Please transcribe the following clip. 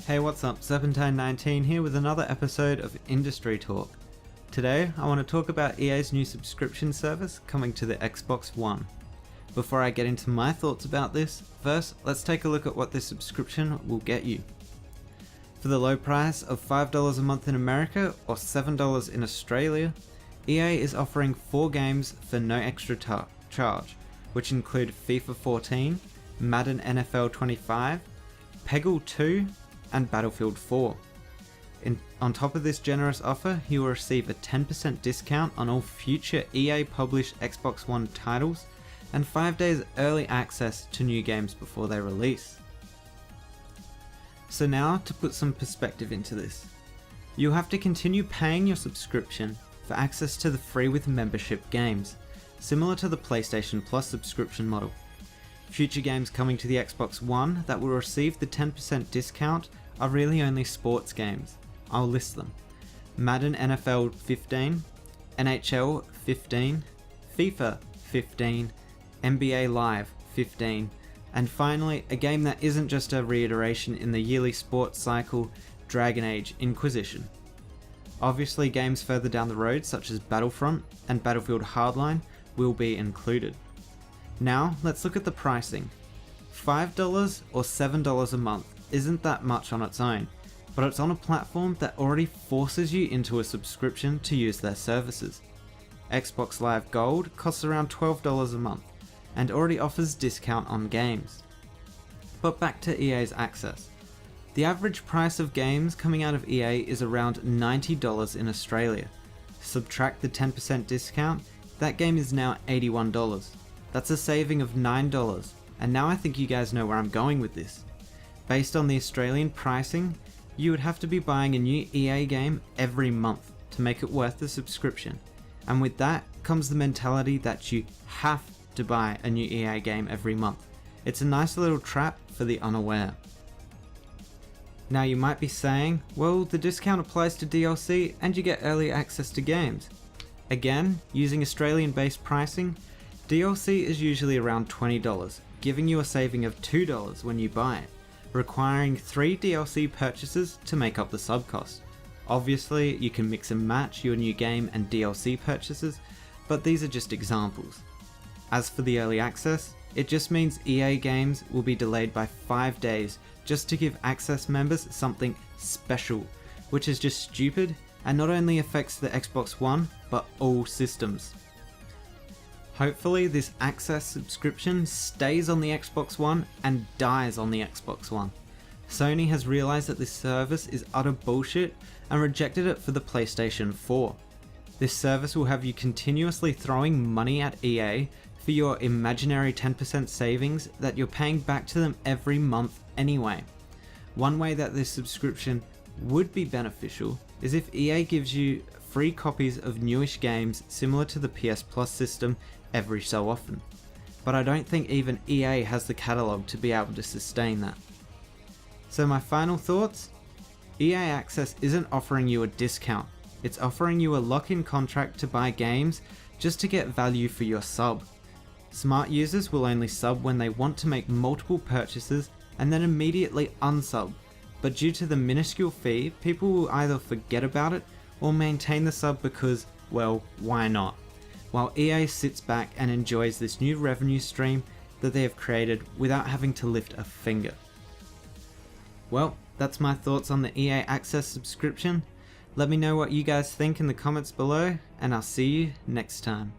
Hey, what's up? Serpentine19 here with another episode of Industry Talk. Today, I want to talk about EA's new subscription service coming to the Xbox One. Before I get into my thoughts about this, first, let's take a look at what this subscription will get you. For the low price of $5 a month in America or $7 in Australia, EA is offering 4 games for no extra charge, which include FIFA 14, Madden NFL 25, Peggle 2, and Battlefield 4. On top of this generous offer, you will receive a 10% discount on all future EA published Xbox One titles and 5 days early access to new games before they release. So now, to put some perspective into this, you'll have to continue paying your subscription for access to the free with membership games, similar to the PlayStation Plus subscription model. Future games coming to the Xbox One that will receive the 10% discount are really only sports games. I'll list them: Madden NFL 15, NHL 15, FIFA 15, NBA Live 15, and finally a game that isn't just a reiteration in the yearly sports cycle, Dragon Age Inquisition. Obviously, games further down the road such as Battlefront and Battlefield Hardline will be included. Now, let's look at the pricing. $5 or $7 a month isn't that much on its own, but it's on a platform that already forces you into a subscription to use their services. Xbox Live Gold costs around $12 a month, and already offers discount on games. But back to EA's access. The average price of games coming out of EA is around $90 in Australia. Subtract the 10% discount, that game is now $81. That's a saving of $9, and now I think you guys know where I'm going with this. Based on the Australian pricing, you would have to be buying a new EA game every month to make it worth the subscription, and with that comes the mentality that you have to buy a new EA game every month. It's a nice little trap for the unaware. Now you might be saying, well, the discount applies to DLC and you get early access to games. Again, using Australian based pricing, DLC is usually around $20, giving you a saving of $2 when you buy it, requiring 3 DLC purchases to make up the sub cost. Obviously, you can mix and match your new game and DLC purchases, but these are just examples. As for the early access, it just means EA games will be delayed by 5 days just to give access members something special, which is just stupid and not only affects the Xbox One, but all systems. Hopefully this access subscription stays on the Xbox One and dies on the Xbox One. Sony has realized that this service is utter bullshit and rejected it for the PlayStation 4. This service will have you continuously throwing money at EA for your imaginary 10% savings that you're paying back to them every month anyway. One way that this subscription would be beneficial is if EA gives you free copies of newish games similar to the PS Plus system every so often, but I don't think even EA has the catalogue to be able to sustain that. So my final thoughts: EA Access isn't offering you a discount, it's offering you a lock-in contract to buy games just to get value for your sub. Smart users will only sub when they want to make multiple purchases and then immediately unsub, but due to the minuscule fee, people will either forget about it or maintain the sub because, well, why not? While EA sits back and enjoys this new revenue stream that they have created without having to lift a finger. Well, that's my thoughts on the EA Access subscription. Let me know what you guys think in the comments below, and I'll see you next time.